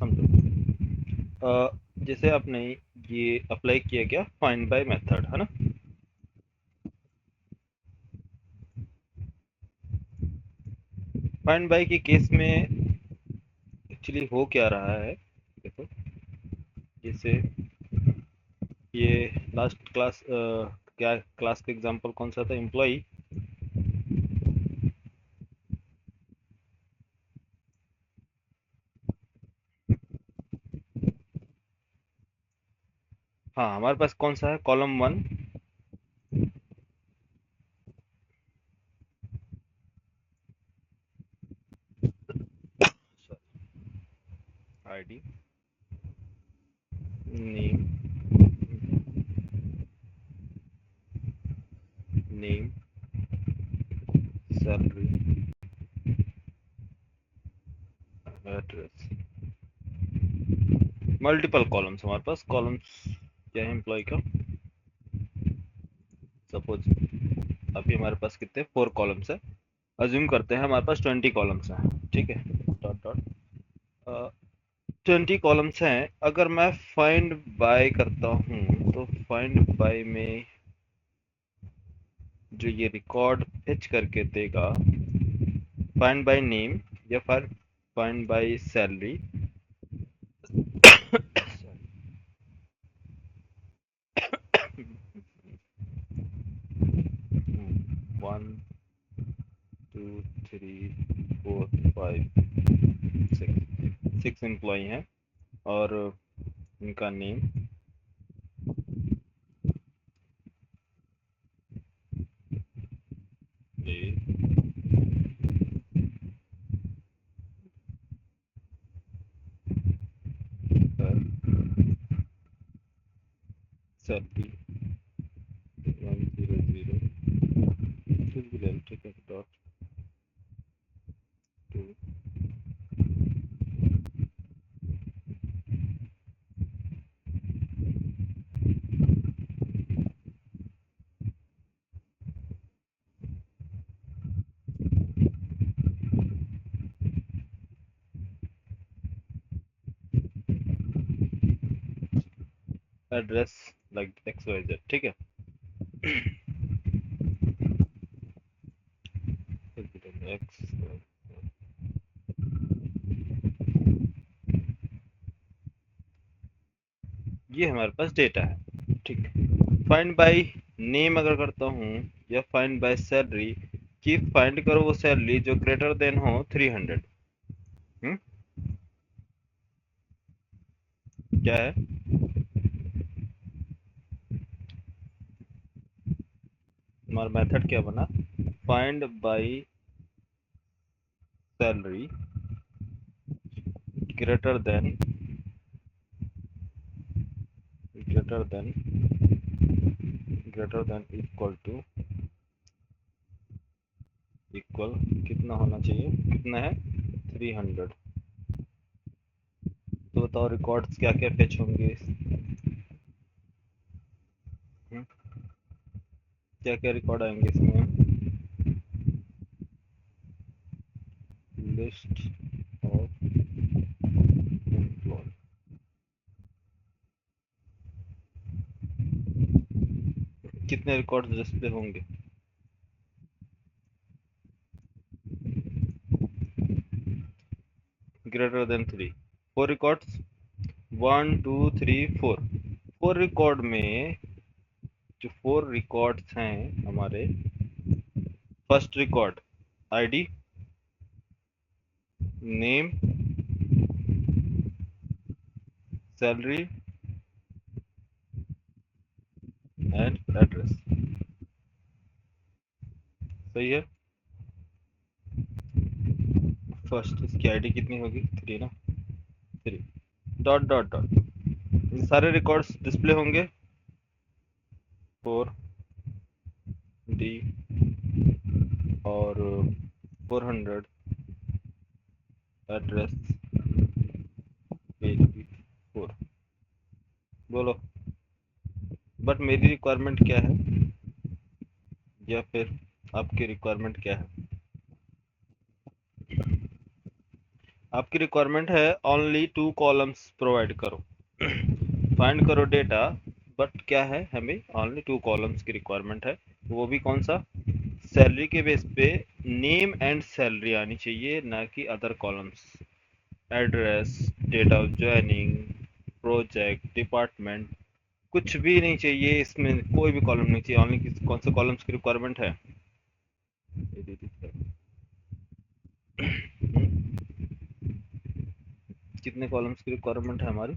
समझो। जैसे आपने ये अप्लाई किया गया फाइंड बाय मेथड, है ना। फाइंड बाय के केस में एक्चुअली हो क्या रहा है, देखो। जैसे ये लास्ट क्लास, क्या क्लास का एग्जांपल कौन सा था, एम्प्लॉय। हाँ, हमारे पास कौन सा है, column 1। ID, name, name, salary, address. Multiple columns, हमारे पास कॉलम्स क्या है एम्प्लॉय का। सपोज अभी हमारे पास कितने 4 कॉलम्स है। अज्यूम करते हैं हमारे पास 20 कॉलम्स हैं, ठीक है। डॉट डॉट 20 कॉलम्स हैं। अगर मैं फाइंड बाय करता हूँ तो फाइंड बाय में जो ये रिकॉर्ड फेच करके देगा, फाइंड बाय नेम या फिर फाइंड बाय सैलरी। 1 2 3 4 5 6 एम्प्लॉय हैं और इनका नेम ए, सैलरी 100, कुछ भी ले लो, ठीक है। Dot to address like XYZ, ठीक है। एक्स, ये हमारे पास डेटा है, ठीक। फाइंड बाय नेम अगर करता हूँ या फाइंड बाय सैलरी, कि फाइंड करो वो सैलरी जो ग्रेटर देन हो 300। हम्म, क्या है, हमारा मेथड क्या बना, find by salary greater than, greater than, greater than equal to, equal कितना होना चाहिए, कितना है 300। तो बताओ रिकॉर्ड्स क्या क्या फेच होंगे, क्या क्या रिकॉर्ड आएंगे इसमें। लिस्ट ऑफ एम्प्लॉय, कितने रिकॉर्ड डिस्प्ले होंगे, ग्रेटर देन 3, 4 रिकॉर्ड्स, 1 2 3 4। 4 रिकॉर्ड में जो 4 रिकॉर्ड्स हैं हमारे, first record ID, name, salary and address, सही है। फर्स्ट इसकी आईडी कितनी होगी, 3 ना, 3। डॉट डॉट डॉट, ये सारे रिकॉर्ड्स डिस्प्ले होंगे, 4D और 400 एड्रेस पेज भी 4। बोलो, बट मेरी रिक्वायरमेंट क्या है, या फिर आपकी रिक्वायरमेंट क्या है। आपकी रिक्वायरमेंट है ओनली 2 कॉलम्स प्रोवाइड करो। फाइंड करो डेटा, बट क्या है, हमें ओनली 2 कॉलम्स की रिक्वायरमेंट है। वो भी कौन सा? सैलरी के बेस पे नेम एंड सैलरी आनी चाहिए, ना कि other columns. Address, date of joining, project, department, कुछ भी नहीं चाहिए इसमें, कोई भी कॉलम नहीं चाहिए। ओनली कौन से कॉलम्स की रिक्वायरमेंट है? कितने कॉलम्स की रिक्वायरमेंट है हमारी?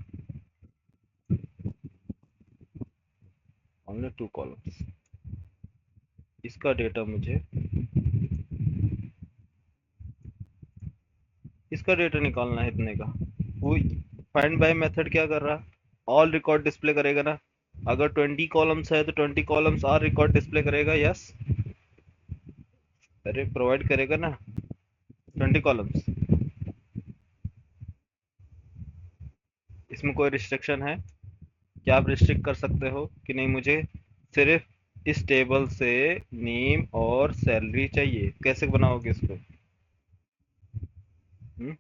Only 2 columns. इसका डेटा मुझे, इसका डेटा निकालना है इतने का। वो फाइंड बाय मेथड क्या कर रहा है? ऑल रिकॉर्ड डिस्प्ले करेगा ना। अगर 20 कॉलम्स है तो 20 कॉलम्स आर रिकॉर्ड डिस्प्ले करेगा, यस। अरे प्रोवाइड करेगा ना 20 कॉलम्स। इसमें कोई रिस्ट्रिक्शन है? क्या आप रिस्ट्रिक्ट कर सकते हो कि नहीं, मुझे सिर्फ इस टेबल से नेम और सैलरी चाहिए? कैसे बनाओगे इसको? हम्म?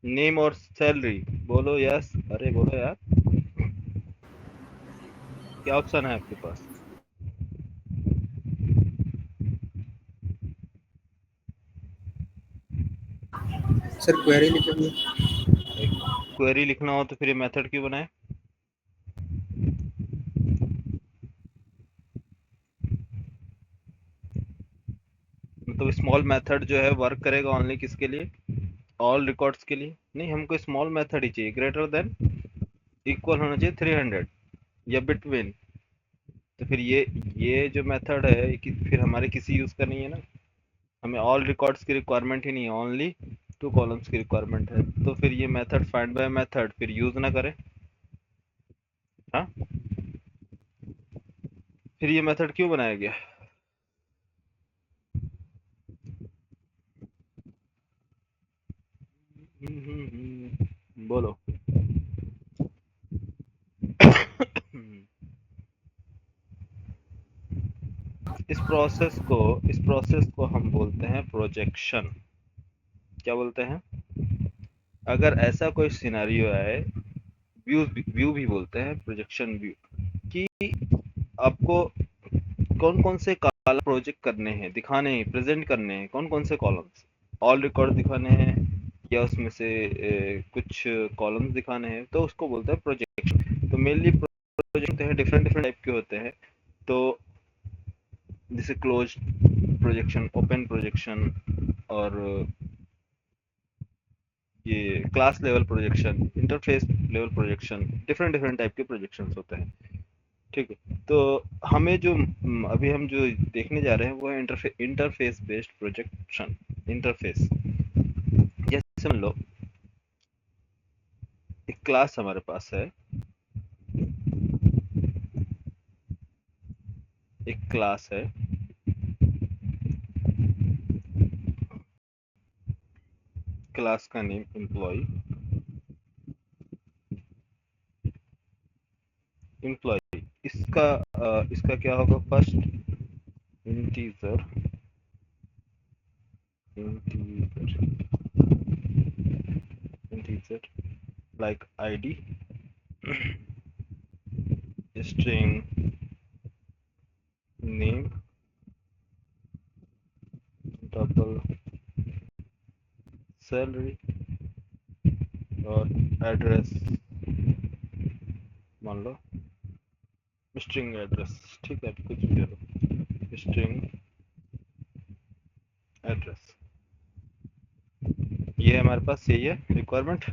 नेम और सैलरी, बोलो यस। अरे बोलो यार, क्या ऑप्शन है आपके पास? सर क्वेरी लिखेंगे। क्वेरी लिखना हो तो फिर ये मेथड क्यों बनाए? मतलब स्मॉल मेथड जो है वर्क करेगा ओनली किसके लिए? ऑल रिकॉर्ड्स के लिए नहीं, हमको स्मॉल मेथड ही चाहिए। ग्रेटर देन, इक्वल होना चाहिए 300 या बिटवीन। तो फिर ये जो मेथड है कि फिर हमारे किसी यूज का नहीं है ना। हमें ऑल रिकॉर्ड्स की रिक्वायरमेंट ही नहीं है, ओनली 2 कॉलम्स की रिक्वायरमेंट है। तो फिर ये मेथड फाइंड बाय मेथड फिर यूज ना करें। हाँ, फिर ये मेथड क्यों बनाया गया? बोलो। इस प्रोसेस को हम बोलते हैं प्रोजेक्शन। क्या बोलते हैं? अगर ऐसा कोई सिनेरियो है, व्यू भी बोलते हैं, प्रोजेक्शन व्यू, कि आपको कौन कौन से कॉलम प्रोजेक्ट करने हैं, दिखाने हैं, प्रेजेंट करने हैं, कौन कौन से कॉलम्स? ऑल रिकॉर्ड दिखाने हैं या उसमें से कुछ कॉलम्स दिखाने हैं, तो उसको बोलते हैं प्रोजेक्शन। तो मेनली प्रोजेक्ट होते हैं, डिफरेंट डिफरेंट टाइप के होते हैं। तो जैसे क्लोज प्रोजेक्शन, ओपन प्रोजेक्शन, और ये class level projection, interface level projection, different different type के प्रोजेक्शंस होते हैं। ठीक है, तो हमें जो अभी हम जो देखने जा रहे हैं वो है इंटरफेस बेस्ड प्रोजेक्शन। इंटरफेस, जैसे मान लो एक क्लास हमारे पास है, एक क्लास है, क्लास का नेम एम्प्लॉय, एम्प्लॉय। इसका क्या होगा? First integer, integer, integer like ID, string name, double salary, और एड्रेस, मान लो स्ट्रिंग एड्रेस। ठीक है, कुछ भी दे दो, स्ट्रिंग एड्रेस। ये हमारे पास यही है रिक्वायरमेंट।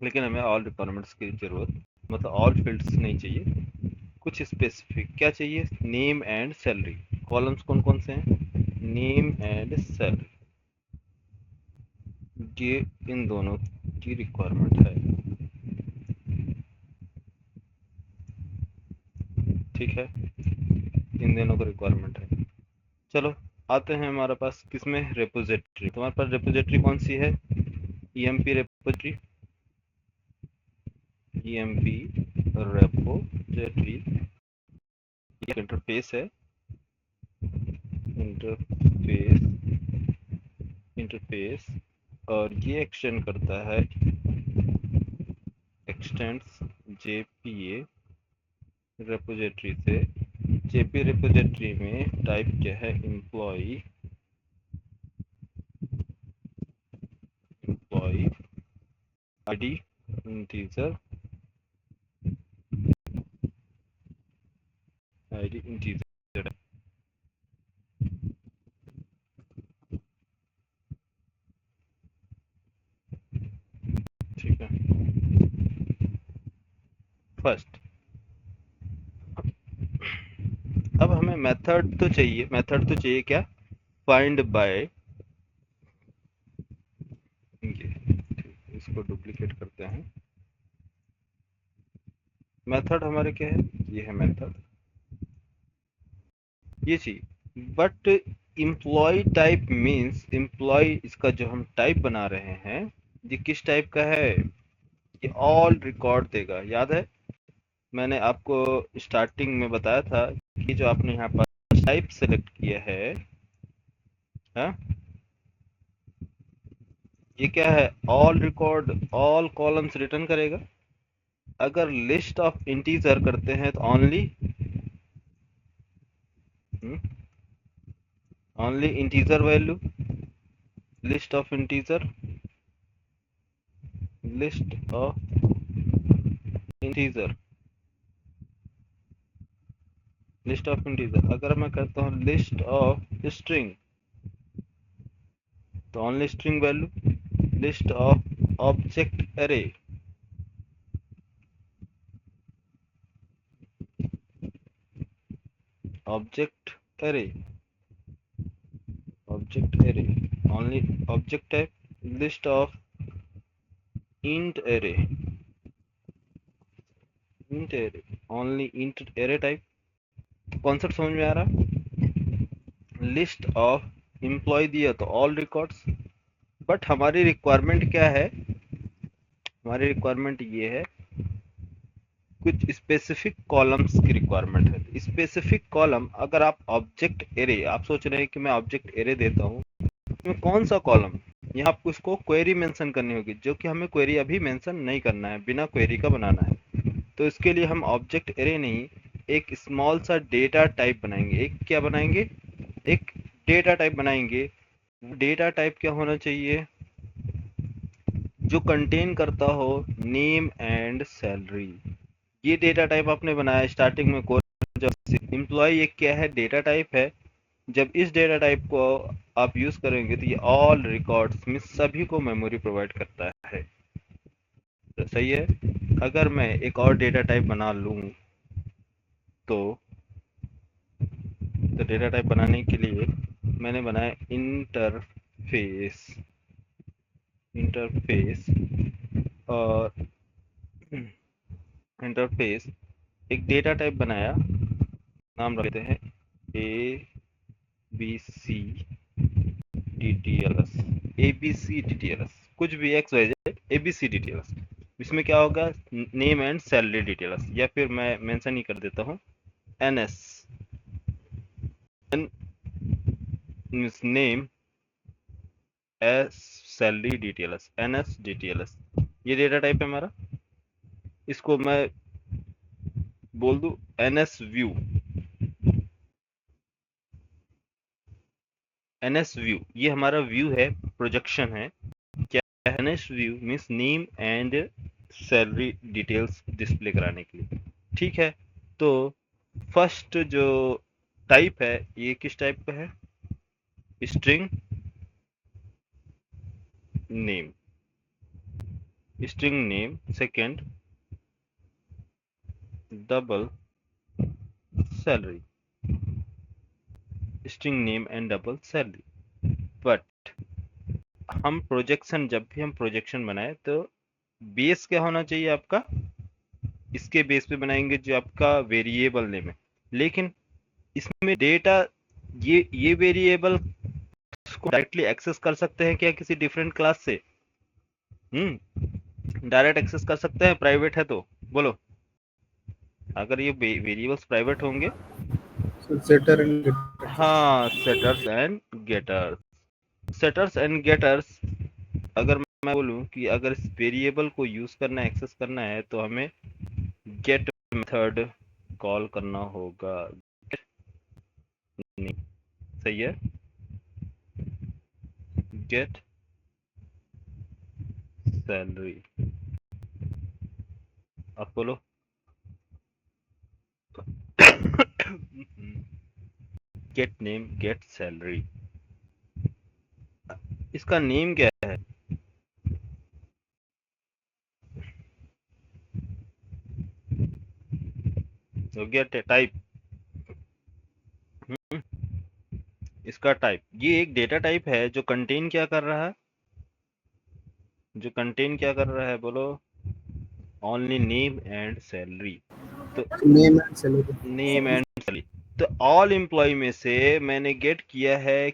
लेकिन हमें ऑल रिक्वायरमेंट्स की जरूरत, मतलब ऑल फील्ड्स नहीं चाहिए, कुछ स्पेसिफिक क्या चाहिए? Name and salary. कॉलम्स कौन कौन से हैं? नेम एंड सैलरी, ये इन दोनों की रिक्वायरमेंट है। ठीक है, इन दोनों को रिक्वायरमेंट है। चलो आते हैं हमारे पास किसमें, रेपोजिटरी। तुम्हारे पास रेपोजिटरी कौन सी है? ईएमपी रेपोजिटरी, ईएमपी रेपोजिटरी एक इंटरफेस है इंटरफेस और ये एक्सटेंड करता है एक्सटेंड्स JPA रेपोजिटरी से। JPA रेपोजिटरी में टाइप क्या है, एम्प्लॉय आईडी इंटीजर ठीक है। फर्स्ट, अब हमें मेथड तो चाहिए क्या, फाइंड बाय, इसको डुप्लीकेट करते हैं। मेथड हमारे क्या है, ये है मेथड, ये चाहिए। But employ type means employ, इसका जो हम टाइप बना रहे हैं ये किस टाइप का है, ये ऑल रिकॉर्ड देगा। याद है मैंने आपको स्टार्टिंग में बताया था कि जो आपने यहाँ पर टाइप सेलेक्ट किया है, हा? ये क्या है, all record, all columns return करेगा। अगर लिस्ट ऑफ इंटीजर करते हैं तो only integer value, list of integer, list of integer, list of integer. अगर मैं करता हूँ लिस्ट ऑफ स्ट्रिंग तो only string value, list of object array, object array, object array only object type, list of int array, int array only int array type. Concept समझ में आ रहा। List of employ दिया तो all records. But हमारी requirement क्या है, हमारी requirement ये है, कुछ स्पेसिफिक कॉलम्स की रिक्वायरमेंट है। स्पेसिफिक कॉलम, अगर आप ऑब्जेक्ट एरे, आप सोच रहे हैं कि मैं ऑब्जेक्ट एरे देता हूँ, इसमें कौन सा कॉलम, यहाँ आपको इसको क्वेरी मेंशन करनी होगी, जो कि हमें क्वेरी अभी मेंशन नहीं करना है, बिना क्वेरी का बनाना है। तो इसके लिए हम ऑब्जेक्ट एरे नहीं, एक स्मॉल सा डेटा टाइप बनाएंगे। एक क्या बनाएंगे, एक डेटा टाइप बनाएंगे। डेटा टाइप क्या होना चाहिए, जो कंटेन करता हो नेम एंड सैलरी। ये डेटा टाइप आपने बनाया स्टार्टिंग में कोर्स, जब एम्प्लॉय एक क्या है, डेटा टाइप है। जब इस डेटा टाइप को आप यूज करेंगे तो ये ऑल रिकॉर्ड्स में सभी को मेमोरी प्रोवाइड करता है। तो सही है। अगर मैं एक और डेटा टाइप बना लूं तो डेटा टाइप बनाने के लिए मैंने बनाया इंटरफेस, इंटरफेस और इंटरफेस एक डेटा टाइप बनाया, नाम रखते हैं ABCDTLS, कुछ भी XYZ ABCDTLS। इसमें क्या होगा, नेम एंड सैलरी डिटेल्स, या फिर मैं मेंशन ही कर देता हूँ NS, name S salary details, NS DTLS। ये डेटा टाइप है हमारा। इसको मैं बोल दूं NS व्यू, NS व्यू ये हमारा व्यू है, प्रोजेक्शन है। क्या है, NS view means name and salary details display कराने के लिए। ठीक है, तो फर्स्ट जो टाइप है ये किस टाइप का है, string name, string name. Second double salary, string name and double salary. But हम प्रोजेक्शन, जब भी हम प्रोजेक्शन बनाए तो बेस क्या होना चाहिए आपका, इसके बेस पे बनाएंगे जो आपका वेरिएबल नेम है। लेकिन इसमें डेटा, ये वेरिएबल को डायरेक्टली एक्सेस कर सकते हैं क्या किसी डिफरेंट क्लास से, डायरेक्ट एक्सेस कर सकते हैं, प्राइवेट है तो बोलो। अगर ये वेरिएबल्स प्राइवेट होंगे So setter and getter. हाँ, setters and getters. Setters and getters, अगर मैं बोलूँ कि अगर इस वेरिएबल को यूज करना है, एक्सेस करना है, तो हमें गेट मेथड कॉल करना होगा। नहीं, सही है, गेट सैलरी। आप बोलो। गेट नेम, गेट सैलरी, इसका नेम क्या है? तो गेट टाइप, इसका टाइप, ये एक डेटा टाइप है जो कंटेन क्या कर रहा है, जो कंटेन क्या कर रहा है, बोलो। Only name and salary. तो name and salary. Name and salary, तो ऑल एम्प्लॉय में से मैंने गेट किया है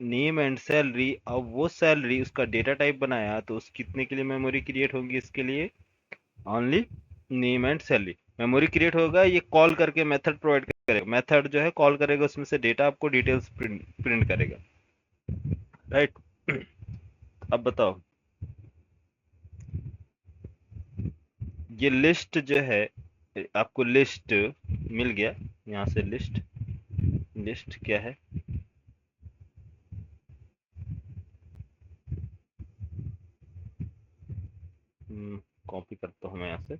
नेम एंड सैलरी। अब वो सैलरी उसका डेटा टाइप बनाया, तो उस कितने के लिए मेमोरी क्रिएट होगी? इसके लिए only name and salary memory create होगा। ये कॉल करके मेथड प्रोवाइड करेगा, मेथड जो है कॉल करेगा, उसमें से डेटा आपको डिटेल्स प्रिंट करेगा, राइट। अब बताओ, ये लिस्ट जो है, आपको लिस्ट मिल गया, यहाँ से लिस्ट, लिस्ट क्या है? कॉपी करता हूँ मैं यहाँ से।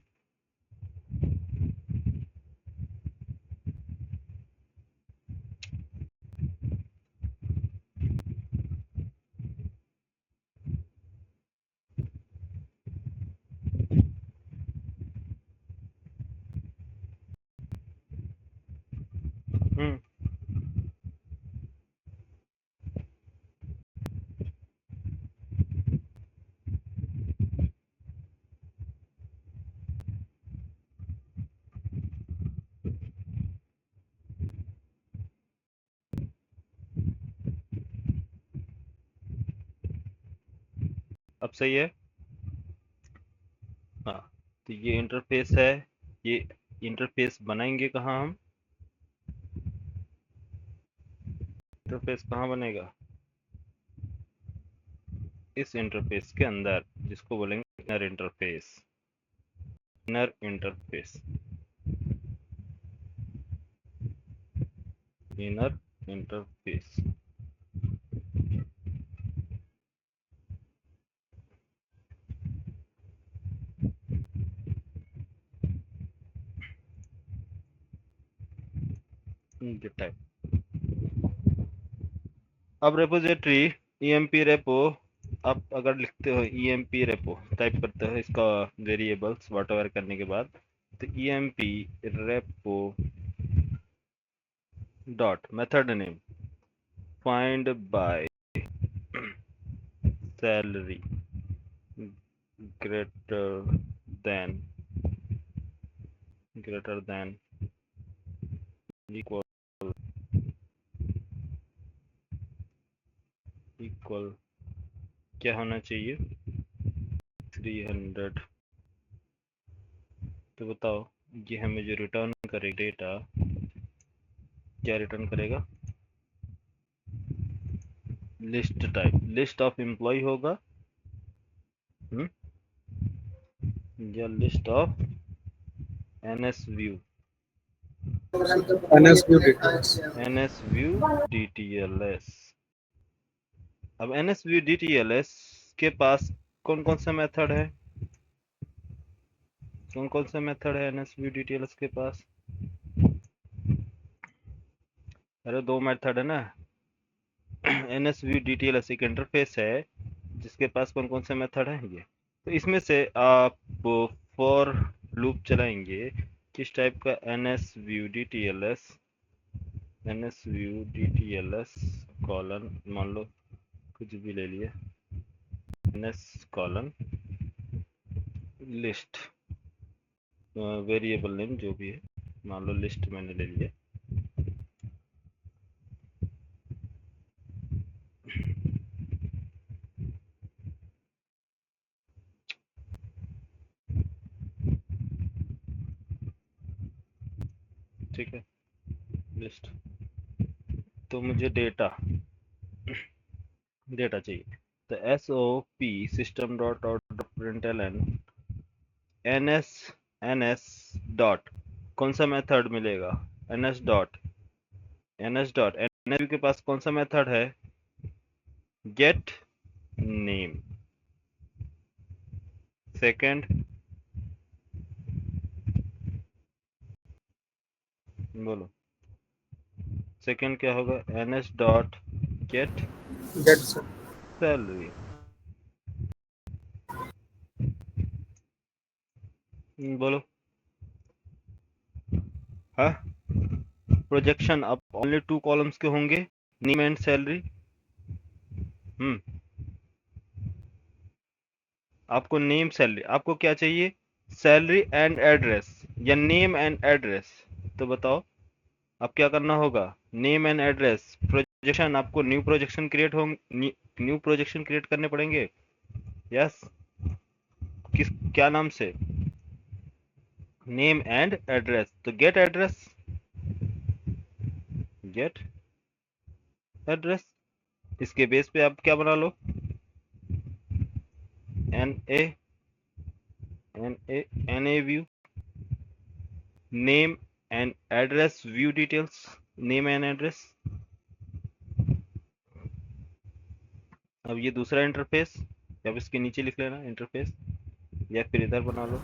हम्म अब सही है। हाँ, तो ये इंटरफेस है। ये इंटरफेस बनाएंगे कहाँ हम? इंटरफेस कहाँ बनेगा? इस इंटरफेस के अंदर, जिसको बोलेंगे inner interface. Inner interface, inner interface. Type, अब रेपोजिटरी emp रेपो, आप अगर लिखते हो emp रेपो, टाइप करते हो इसका वेरिएबल्स वॉटएवर करने के बाद, तो emp repo dot method name find by salary greater than, greater than equal, equal क्या होना चाहिए? 300। तो बताओ, ये हमें जो रिटर्न करे डेटा, क्या रिटर्न करेगा? List type, list of employee होगा, या list of NS view, NS view details. NS view DTLS. अब एनएस व्यू डीटीएलएस के पास कौन कौन सा मेथड है? कौन कौन सा मेथड है एनएस व्यू डीटीएलएस के पास? अरे दो मेथड है ना। एनएस व्यू डीटीएलएस एक इंटरफेस है जिसके पास कौन कौन से मेथड है ये। तो इसमें से आप फॉर लूप चलाएंगे, किस टाइप का? NS view DTLS, NS view DTLS colon, मान लो कुछ भी ले लिए, NS colon list, variable name जो भी है, मान लो लिस्ट मैंने ले लिया। ठीक है, लिस्ट। तो मुझे डेटा चाहिए। तो SOP system dot out println ns dot कौन सा मेथड मिलेगा? ns डॉट ns के पास कौन सा मेथड है? Get name. सेकंड बोलो, सेकंड क्या होगा? ns dot get get sir. Salary. बोलो। हाँ, प्रोजेक्शन अब ओनली 2 कॉलम्स के होंगे, नेम एंड सैलरी। आपको नेम सैलरी, आपको क्या चाहिए? सैलरी एंड एड्रेस या नेम एंड एड्रेस? तो बताओ अब क्या करना होगा? Name and address. प्रोजेक्शन, आपको न्यू प्रोजेक्शन क्रिएट हो, न्यू प्रोजेक्शन क्रिएट करने पड़ेंगे। यस, किस क्या नाम से? Name and address. तो गेट एड्रेस, गेट एड्रेस। इसके बेस पे आप क्या बना लो? N A view, name and address view details, name and address. अब ये दूसरा इंटरफेस, अब इसके नीचे लिख लेना इंटरफेस, या फिर इधर बना लो।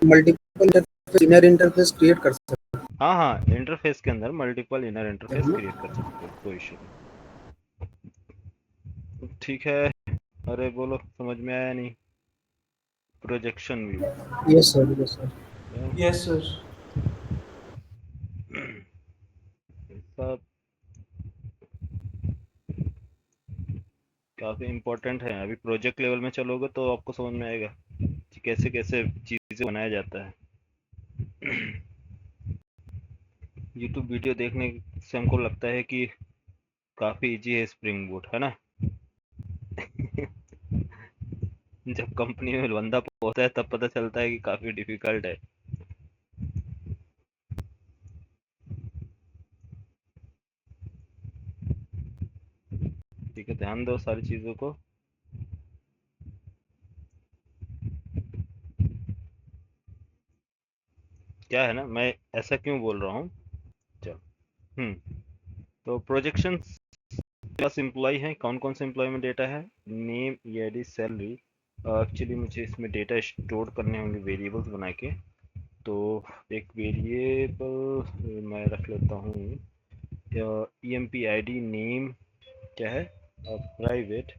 Multiple interface, inner interface create कर सकते हाँ हाँ, इंटरफेस के अंदर मल्टीपल इनर इंटरफेस हैं। क्रिएट कर सकते हो, कोई इशू नहीं। ठीक है। अरे बोलो, समझ में आया नहीं? Projection view. Yes sir, yes sir. Yes, sir. सब काफी इम्पोर्टेंट है। अभी प्रोजेक्ट लेवल में चलोगे तो आपको समझ में आएगा कि कैसे कैसे चीजें बनाया जाता है। यूट्यूब वीडियो देखने से हमको लगता है कि काफी इजी है स्प्रिंग बूट, है ना? जब कंपनी में बंदा होता है तब पता चलता है कि काफी डिफिकल्ट है। ठीक है, ध्यान दो सारी चीजों को। क्या है ना, मैं ऐसा क्यों बोल रहा हूँ? चल। तो प्रोजेक्शन प्लस एम्प्लॉय है, कौन कौन से एम्प्लॉय में डेटा है? Name, EID, salary. एक्चुअली मुझे इसमें डेटा स्टोर करने होंगे वेरिएबल्स बना के। तो एक वेरिएबल मैं रख लेता हूँ, EMP ID नेम क्या है? Private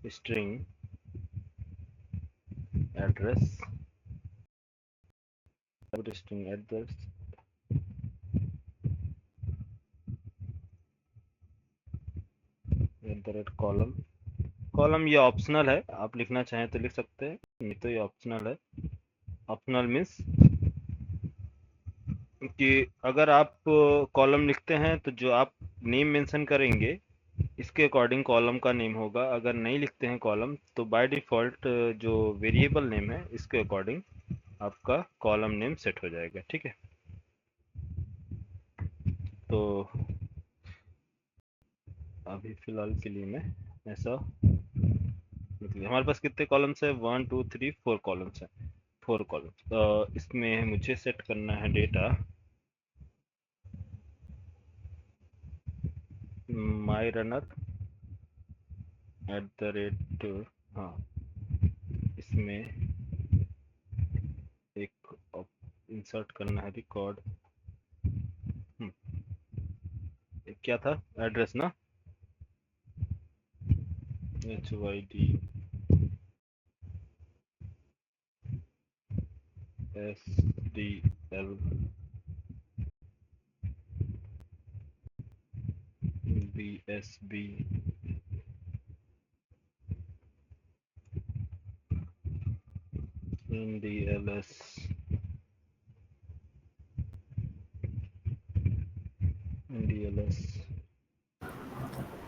string address, string address column. Column ये ऑप्शनल है, आप लिखना चाहें तो लिख सकते हैं, नहीं तो ये ऑप्शनल है। ऑप्शनल मीन्स कि अगर आप कॉलम लिखते हैं तो जो आप नेम मेंशन करेंगे इसके अकॉर्डिंग कॉलम का नेम होगा। अगर नहीं लिखते हैं कॉलम तो बाय डिफ़ॉल्ट जो वेरिएबल नेम है इसके अकॉर्डिंग आपका कॉलम नेम सेट हो जाएगा। ठीक है, तो अभी फिलहाल के लिए मैं ऐसा मतलब हमारे पास कितने कॉलम्स है? 1 2 3 4 कॉलम्स है। 4 कॉलम्स, इसमें मुझे सेट करना है डेटा माई रनर @ हाँ, इसमें एक इंसर्ट करना है रिकॉर्ड। क्या था एड्रेस ना? HYD SDL BSB NDLS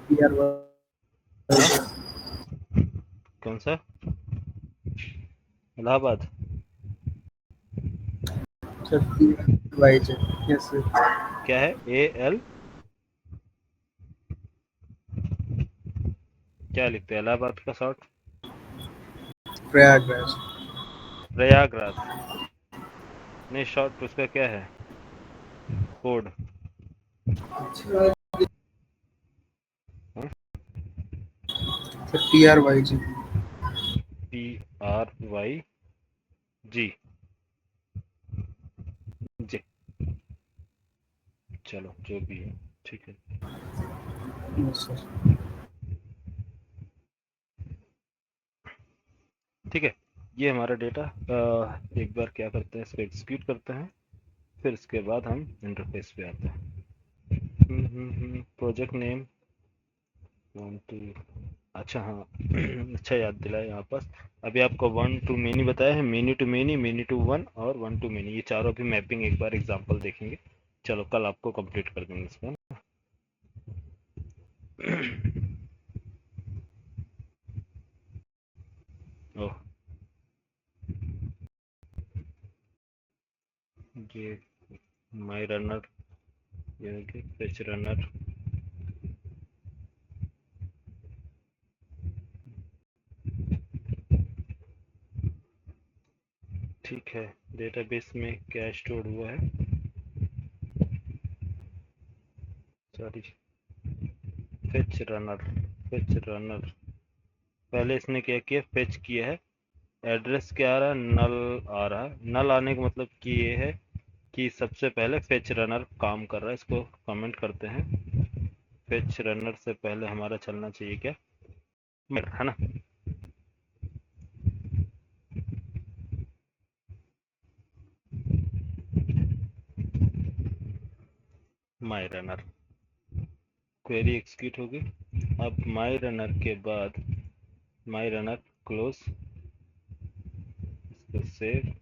PR कौन सा? इलाहाबाद। वाई जे, यस सर। क्या है ए एल, क्या लिखते हैं इलाहाबाद का शॉर्ट? प्रयागराज। प्रयागराज। नहीं, शॉर्ट उसका क्या है, कोड? Sir T R Y G. P R Y G, जी, चलो जो भी है ठीक है। Yes sir. ठीक है, ये हमारा डेटा। एक बार क्या करते हैं, इसको एग्जीक्यूट करते हैं, फिर इसके बाद हम इंटरफेस पे आते हैं। प्रोजेक्ट नेम 1 2, अच्छा हाँ। अच्छा याद दिलाया यहाँ पास। अभी आपको 1 to many बताया है, many to many, many to one और 1 to many, ये चारों भी मैपिंग एक बार एग्जांपल देखेंगे। चलो कल आपको कंप्लीट कर देंगे इसका। ओह, ये माई रनर, ये फेच रनर, ठीक है। डेटाबेस में क्या स्टोर हुआ है, sorry, fetch runner, fetch runner. पहले इसने क्या किया, फेच किया है, एड्रेस क्या आ रहा है, नल आ रहा है। नल आने का मतलब कि ये है कि सबसे पहले फेच रनर काम कर रहा है। इसको कमेंट करते हैं, फेच रनर से पहले हमारा चलना चाहिए क्या, है ना। माई रनर, क्वेरी एग्जीक्यूट होगी। अब माई रनर के बाद माई रनर क्लोज, इसको सेव,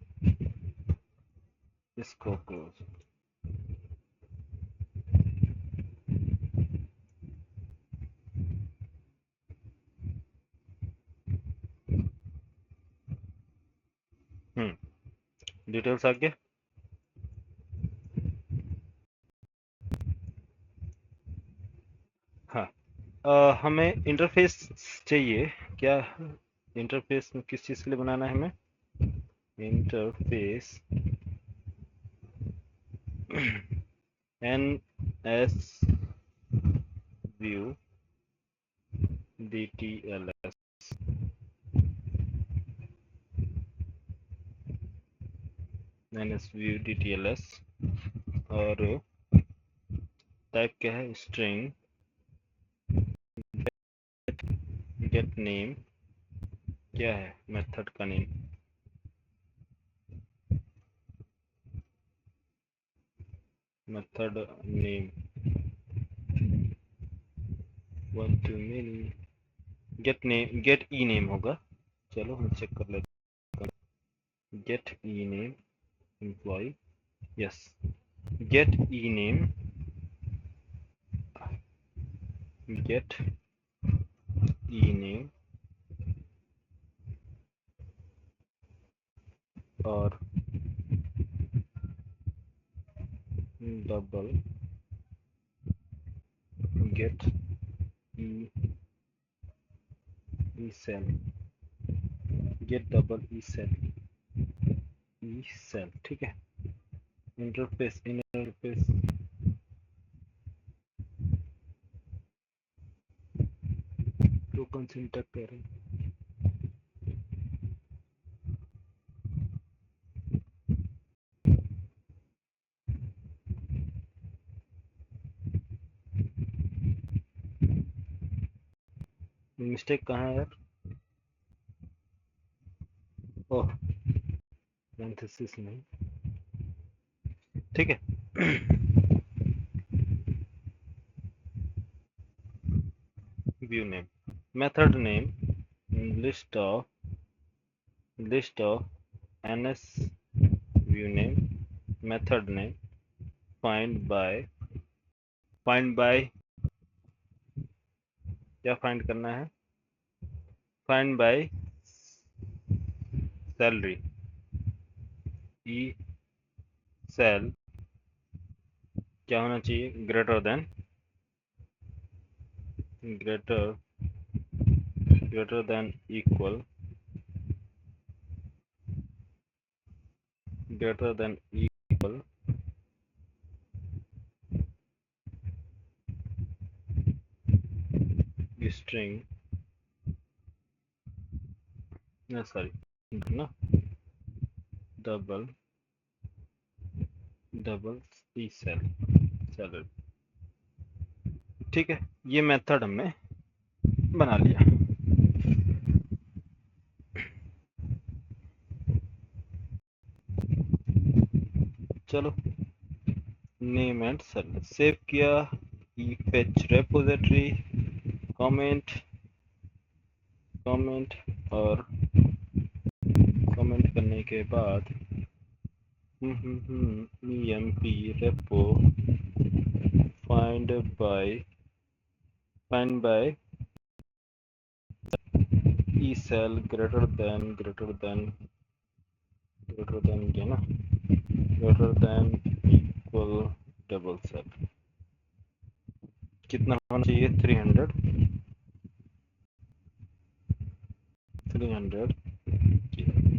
इसको क्लोज। डिटेल्स आ गया। हाँ, हमें इंटरफेस चाहिए क्या, इंटरफेस किस चीज़ के लिए बनाना है हमें, interface N S view D T L S, N S view D T L S, और टाइप क्या है, स्ट्रिंग, गेट नेम, क्या है मेथड का name, method name 1 to many, get name, get E name होगा। चलो हम चेक कर लेते हैं, get E name employ, yes, get E name, get E name और double get E, E sal, get double E sal, E cell, ठीक है। Interface, interface तो कौन सी इंटर करें, मिस्टेक कहाँ है यार, ओह, पैरेंथेसिस नहीं, ठीक है। View name, method name, list of, list of ns view name, method name, find by, find by, क्या फाइंड करना है, find by salary, E cell क्या होना चाहिए, greater than equal string sorry ना डबल सी सेल। ठीक है, ये मेथड हमने बना लिया। चलो नेम एंड सेल सेव किया, fetch repository कमेंट और कमेंट करने के बाद emp repo find by cell greater than ये ना greater than equal double cell कितना होना चाहिए, 300।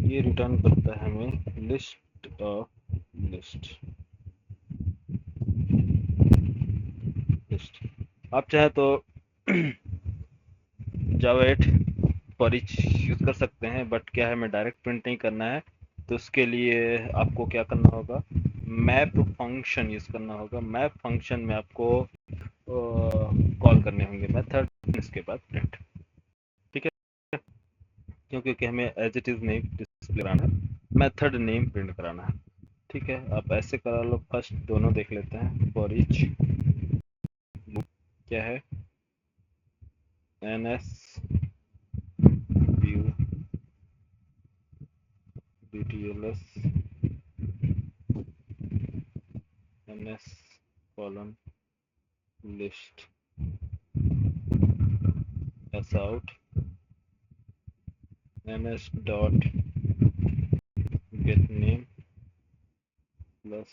ये रिटर्न करता है हमें लिस्ट ऑफ लिस्ट। आप चाहे तो जावा 8 फॉर ईच यूज़ कर सकते हैं, बट क्या है, हमें डायरेक्ट प्रिंट नहीं करना है, तो उसके लिए आपको क्या करना होगा, मैप फंक्शन यूज़ करना होगा। मैप फंक्शन में आपको कॉल करने होंगे मेथड, इसके बाद प्रिंट। ठीक है, क्योंकि हमें as it is name display कराना है, मेथड नेम प्रिंट कराना है। ठीक है, आप ऐसे करा लो। फर्स्ट दोनों देख लेते हैं। फॉर ईच क्या है, ns view dtls ns column list s out ns dot get name plus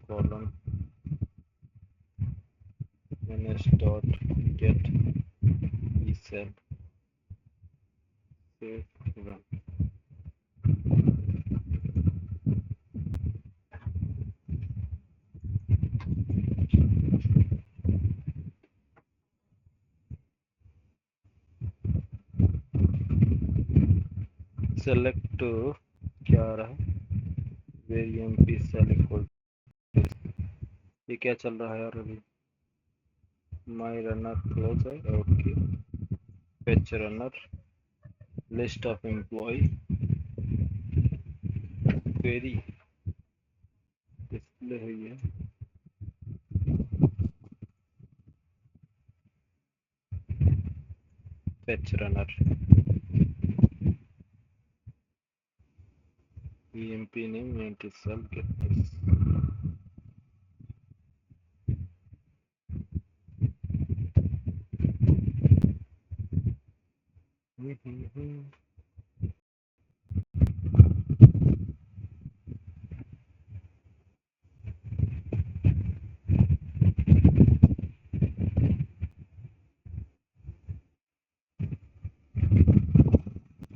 column ns dot get ecell save run। Select क्या आ रहा है, वेरिएंट cell इक्वल, ये क्या चल रहा है यार अभी, माई रनर क्लोज है, okay, fetch runner, list of employ, query display हुई है, fetch runner, emp name int cell get this।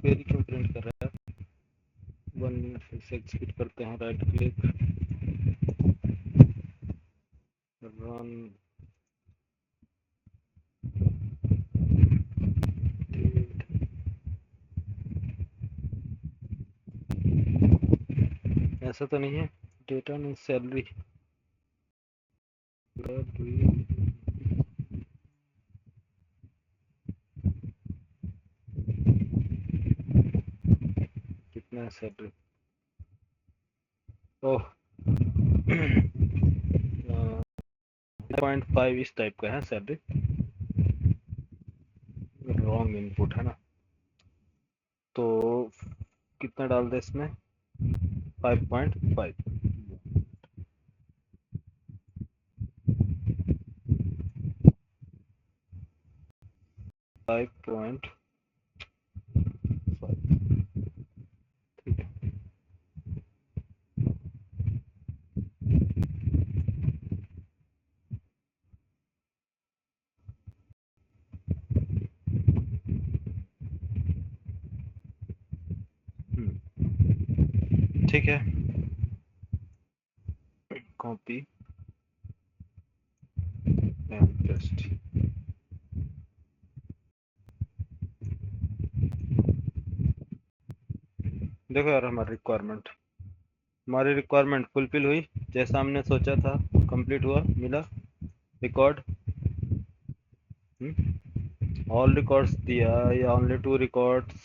Query क्यों प्रिंट कर रहा है, 1 मिनट फिर से एग्जीक्यूट करते हैं, राइट क्लिक रन, ऐसा तो नहीं है, डेटा नहीं सैलरी, कितना है सैलरी, ओह 0.5 इस टाइप का है सैलरी, रॉन्ग इनपुट है ना, तो कितना डाल दे इसमें, 5.5, 5.5, ठीक है। ठीक है, कॉपी एंड पेस्ट। देखो यार हमारी रिक्वायरमेंट फुलफिल हुई, जैसा हमने सोचा था, कंप्लीट हुआ, मिला रिकॉर्ड। ऑल रिकॉर्ड्स दिया या only 2 records,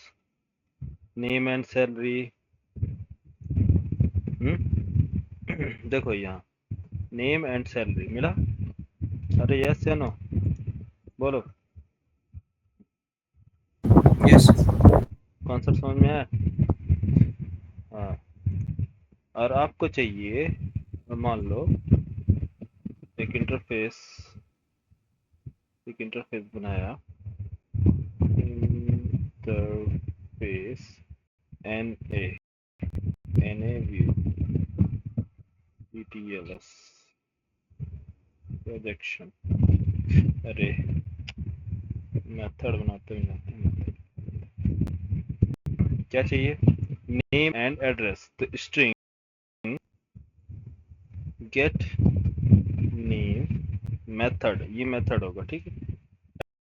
name and salary. देखो यहाँ नेम एंड सैलरी मिला। अरे यस या नो बोलो, यस। कॉन्सेप्ट समझ में आया? हाँ, और आपको चाहिए, मान लो एक इंटरफेस बनाया, interface NA view DTLS projection. अरे मेथड बनाते हैं, क्या चाहिए, नेम एंड एड्रेस, तो स्ट्रिंग गेट नेम मेथड, ये मेथड होगा, ठीक है,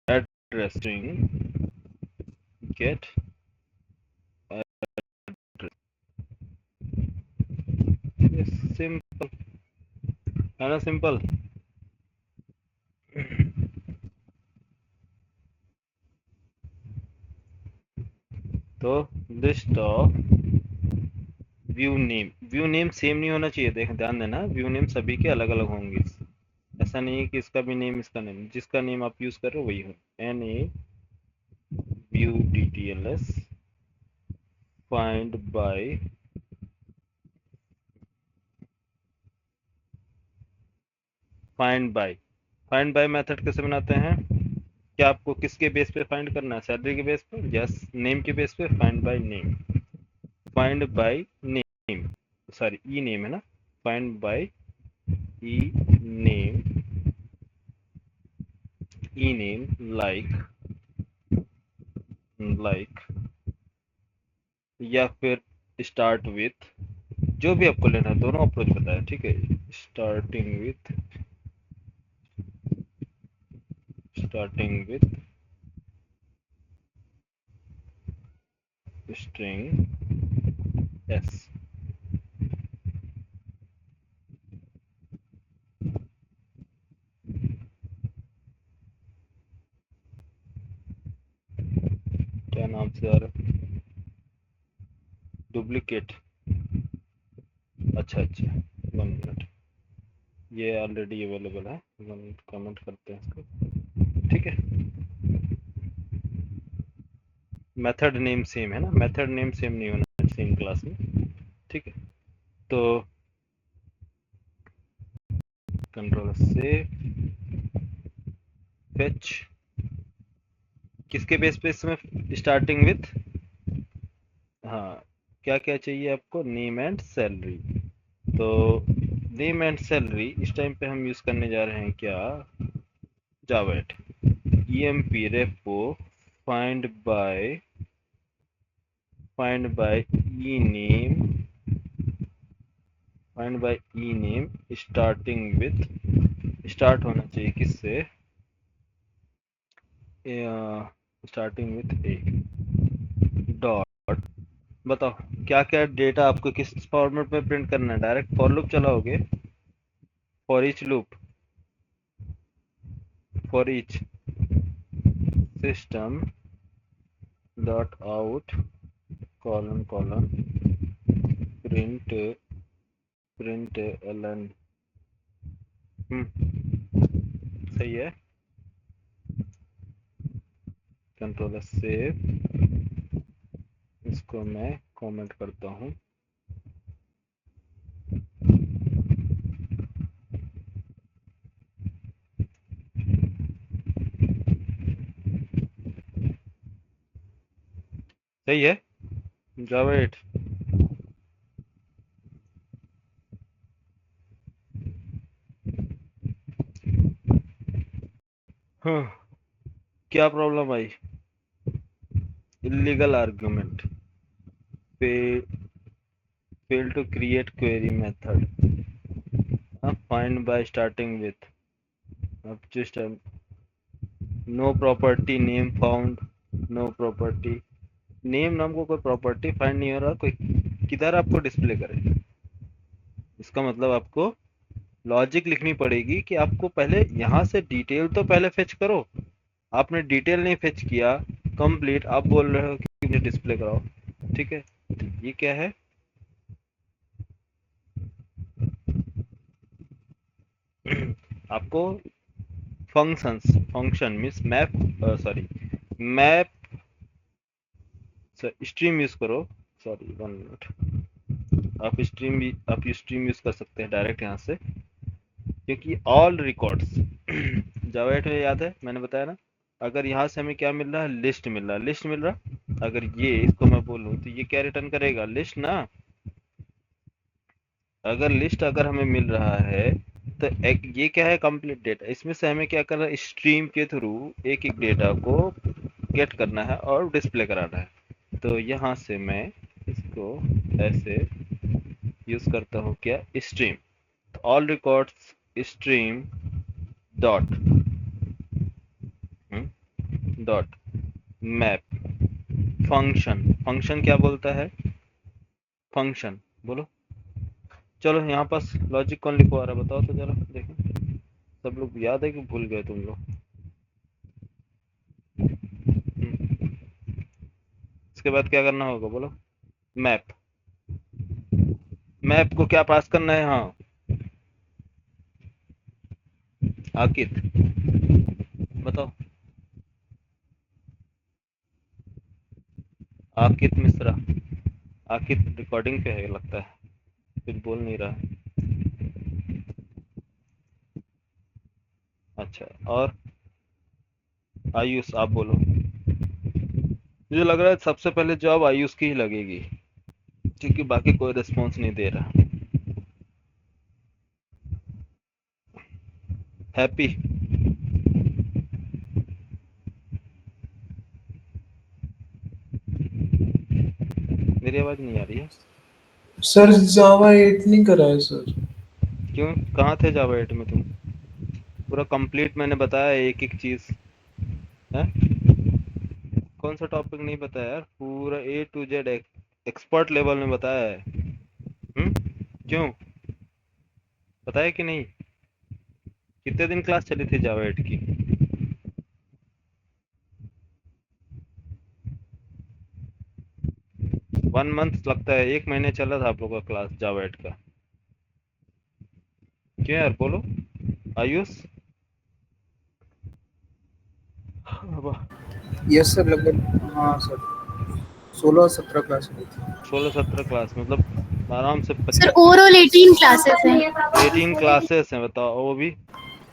address string get address. Simple है ना, सिंपल। तो list of view name same नहीं होना चाहिए, देख ध्यान देना, व्यू नेम सभी के अलग अलग होंगे। ऐसा नहीं है कि इसका भी नेम इसका नेम, जिसका नेम आप यूज कर रहे हो वही हो। NA view DTLS find by, find by method कैसे बनाते हैं? क्या आपको किसके बेस पे फाइंड करना है, सैलरी के बेस पे, यस, नेम के बेस पे, find by name. Find by name, sorry E name है ना, find by E name, E name like या फिर स्टार्ट विथ, जो भी आपको लेना है, दोनों अप्रोच बताया, ठीक है। Starting with string S. क्या नाम से आ रहा है, डुप्लीकेट, अच्छा अच्छा, 1 मिनट, ये ऑलरेडी अवेलेबल है, 1 मिनट कमेंट करते हैं इसको, ठीक है। मेथड नेम सेम है ना, मेथड नेम सेम नहीं होना सेम क्लास में, ठीक है। तो कंट्रोल से फेच, किसके बेस पे इसमें, स्टार्टिंग विथ, हाँ, क्या क्या चाहिए आपको, नेम एंड सैलरी। तो नेम एंड सैलरी इस टाइम पे हम यूज करने जा रहे हैं क्या, जावेट emp repo find by e name, starting with, start होना चाहिए किससे, स्टार्टिंग विथ ए डॉट। बताओ क्या क्या डेटा आपको किस फॉर्मेट में प्रिंट करना है, डायरेक्ट फॉर लूप चलाओगे, for each loop, for each system dot out colon colon print ln। सही है, कंट्रोल सेव, इसको मैं कमेंट करता हूँ। सही है, जावा 8। हाँ, क्या प्रॉब्लम आई, इलीगल आर्गुमेंट पे fail to create query method. Find by starting with just no property name found, no property name नाम को कोई प्रॉपर्टी फाइंड नहीं हो रहा, कोई किधर आपको डिस्प्ले करे। इसका मतलब आपको लॉजिक लिखनी पड़ेगी कि आपको पहले यहाँ से डिटेल तो पहले फेच करो। आपने डिटेल नहीं फेच किया कंप्लीट, आप बोल रहे हो कि मुझे डिस्प्ले कराओ। ठीक है, ये क्या है? आपको functions, function means map, sorry map stream use करो। Sorry 1 minute. आप स्ट्रीम यूज कर सकते हैं डायरेक्ट यहाँ से, क्योंकि ऑल रिकॉर्ड्स जावा 8 में याद है मैंने बताया ना, अगर यहाँ से हमें क्या मिल रहा है, लिस्ट मिल रहा है, लिस्ट मिल रहा। अगर ये इसको मैं बोलूँ तो ये क्या रिटर्न करेगा, लिस्ट ना। अगर लिस्ट अगर हमें मिल रहा है तो एक ये क्या है, कंप्लीट डेटा। इसमें से हमें क्या करना है, स्ट्रीम के थ्रू एक एक डेटा को गेट करना है और डिस्प्ले कराना है। तो यहाँ से मैं इसको ऐसे यूज करता हूँ, क्या, stream. All records stream dot dot map function. Function क्या बोलता है, फंक्शन बोलो। चलो यहाँ पास लॉजिक कौन लिखवा रहा है बताओ तो जरा देखें। सब लोग याद है कि भूल गए तुम लोग? इसके बाद क्या करना होगा बोलो, मैप। मैप को क्या पास करना है, हाँ आकित बताओ। आकित मिश्रा, आकित रिकॉर्डिंग पे है लगता है, कुछ बोल नहीं रहा है। अच्छा, और आयुष आप बोलो। मुझे लग रहा है सबसे पहले जॉब आयुष की ही लगेगी, क्योंकि बाकी कोई रिस्पॉन्स नहीं दे रहा। हैप्पी, मेरी आवाज नहीं आ रही है? सर जावा 8 नहीं करा है सर। क्यों, कहाँ थे जावा 8 में तुम? पूरा कंप्लीट मैंने बताया एक एक चीज है। कौन सा टॉपिक नहीं बताया यार, पूरा A to Z expert level में बताया है। क्यों, बताया कि नहीं? कितने दिन क्लास चली थी जावा 8 की? 1 मंथ लगता है, 1 महीने चला था आप लोगों का क्लास जावा 8 का। क्यों यार बोलो आयुष। वाह, यस सर, लगभग हाँ सर, 16-17 क्लास हुई थी। 16-17 क्लास मतलब आराम से सर 25। ओवरऑल 18 क्लासेस हैं। 18 क्लासेस हैं बताओ, वो भी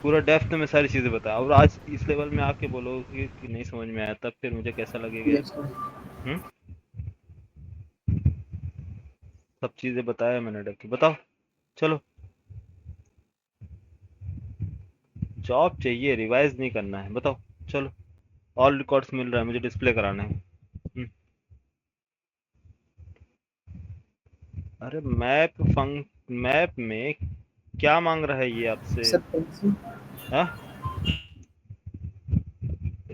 पूरा डेप्थ में सारी चीजें बताओ। और आज इस लेवल में आके बोलो कि नहीं समझ में आया, तब फिर मुझे कैसा लगेगा यार। Yes sir. हम्म सब चीजें बताया मैंने डेप्थ, बताओ। चलो, जॉब चाहिए, रिवाइज नहीं करना है, बताओ। चलो, ऑल रिकॉर्ड्स मिल रहा है, मुझे डिस्प्ले कराना है। अरे मैप में क्या मांग रहा है ये आपसे? सर फंक्शन, हाँ,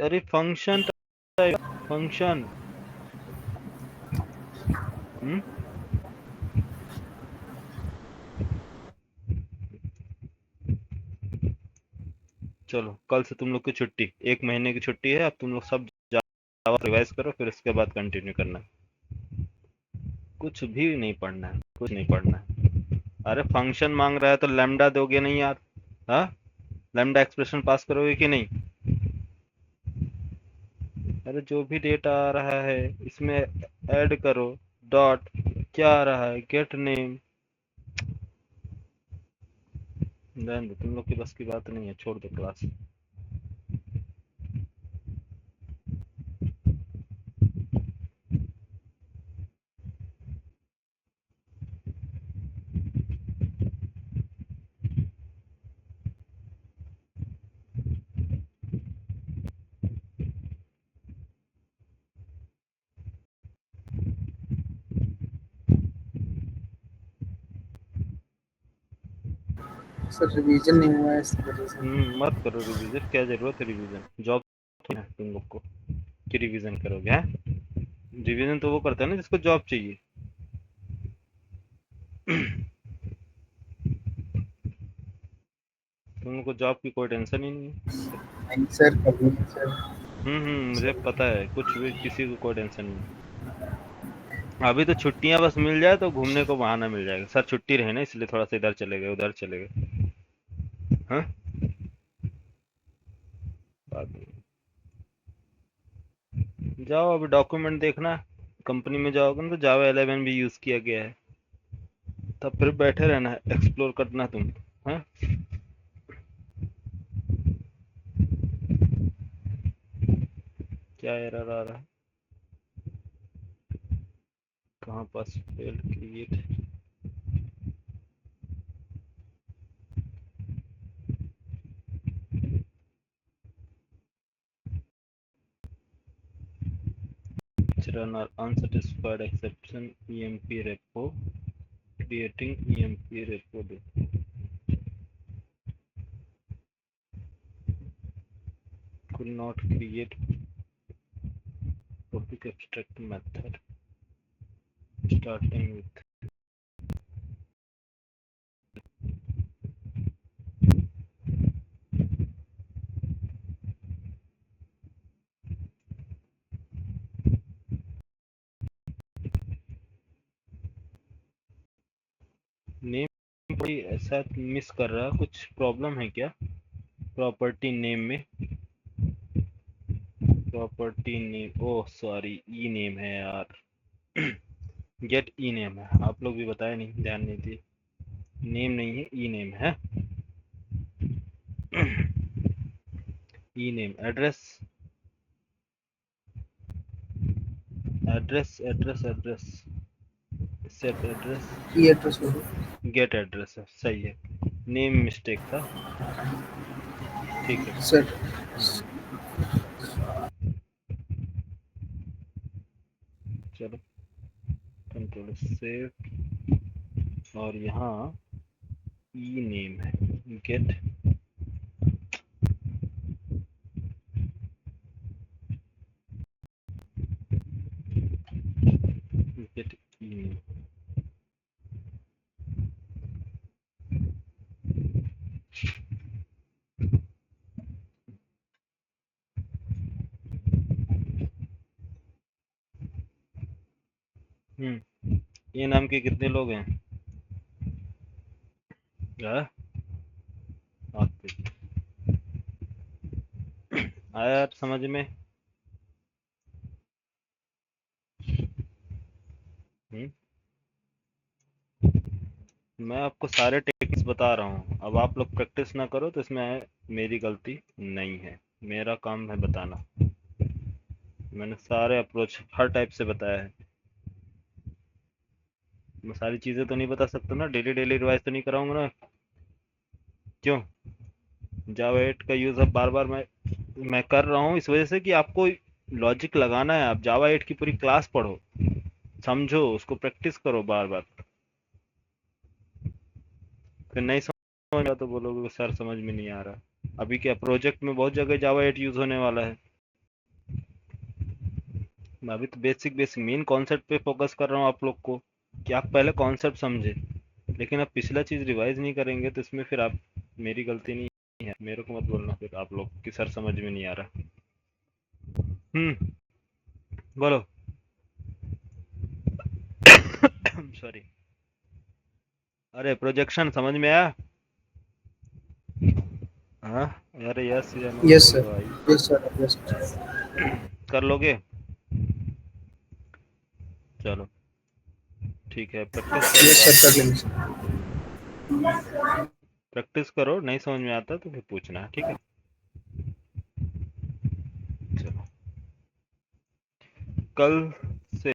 अरे फंक्शन टाइप, फंक्शन। हम्म चलो, कल से तुम लोग की छुट्टी, 1 महीने की छुट्टी है। अब तुम लोग सब जावा रिवाइज करो, फिर उसके बाद कंटिन्यू करना है। कुछ भी नहीं पढ़ना है, कुछ नहीं पढ़ना है। अरे फंक्शन मांग रहा है तो लैम्डा दोगे नहीं यार? हाँ, लैम्डा एक्सप्रेशन पास करोगे कि नहीं? अरे जो भी डेटा आ रहा है इसमें ऐड करो। डॉट क्या आ रहा है, गेट नेम। रहने दो, तुम लोग की बस की बात नहीं है, छोड़ दो क्लास। सर रिवीजन नहीं हुआ है इस वजह से। मत करो रिवीजन, क्या जरूरत है रिवीजन, जॉब है तुम लोग को कि रिवीजन करोगे हैं? रिवीजन तो वो करता है ना जिसको जॉब चाहिए। तुम लोग को जॉब की कोई टेंशन ही नहीं है। नहीं सर, कभी नहीं सर। मुझे पता है, कुछ भी किसी को कोई टेंशन नहीं। अभी तो छुट्टियां बस मिल जाए तो घूमने को बहाना मिल जाएगा, सर छुट्टी रहे ना इसलिए थोड़ा सा इधर चले गए उधर चले गए। हाँ, बात नहीं। जाओ अभी डॉक्यूमेंट देखना, कंपनी में जाओगे ना तो जावा 11 भी यूज किया गया है, तब फिर बैठे रहना है, एक्सप्लोर करना तुम। हाँ, क्या एरर आ रहा है, कहाँ pass fail create, run or unsatisfied exception emp repo, creating emp repo could not create topic abstract method starting with name. कोई ऐसा मिस कर रहा है, कुछ प्रॉब्लम है क्या प्रॉपर्टी नेम में? प्रॉपर्टी नेम, ओह सॉरी, ई नेम है यार। गेट ई नेम है, आप लोग भी बताए नहीं, ध्यान नहीं दिए। नेम नहीं है, ई नेम है। E name address, address address address set address, ये एड्रेस हो गया गेट एड्रेस है, सही है। नेम मिस्टेक था, ठीक है। सर। चलो कंट्रोल सेव, और यहाँ ई नेम है, गेट गेट ई नेम। ये नाम के कितने लोग हैं? हाँ? आया यार समझ में? हम्म मैं आपको सारे टेक्निक्स बता रहा हूँ, अब आप लोग प्रैक्टिस ना करो तो इसमें मेरी गलती नहीं है, मेरा काम है बताना। मैंने सारे अप्रोच हर टाइप से बताया है। मैं सारी चीज़ें तो नहीं बता सकता ना, डेली डेली रिवाइज तो नहीं कराऊंगा ना। क्यों? जावा 8 का यूज़ अब बार बार मैं कर रहा हूँ इस वजह से कि आपको लॉजिक लगाना है। आप जावा 8 की पूरी क्लास पढ़ो, समझो उसको, प्रैक्टिस करो बार बार। फिर नहीं समझ में आता तो बोलोगे कि सर समझ में नहीं आ रहा। अभी क्या प्रोजेक्ट में बहुत जगह जावा 8 यूज़ होने वाला है। मैं अभी तो बेसिक बेसिक मेन कॉन्सेप्ट पे फोकस कर रहा हूँ आप लोग को, कि आप पहले कॉन्सेप्ट समझे। लेकिन अब पिछला चीज़ रिवाइज नहीं करेंगे तो इसमें फिर आप, मेरी गलती नहीं है, मेरे को मत बोलना फिर आप लोग कि सर समझ में नहीं आ रहा। बोलो। सॉरी। अरे प्रोजेक्शन समझ में आया? हाँ, अरे यस या नो यस बोलो सर। भाई। Yes sir. यस कर लोगे? चलो ठीक है, प्रैक्टिस सर कर करो। लेंगे सर। प्रैक्टिस करो, नहीं समझ में आता तो फिर पूछना, ठीक है? चलो, कल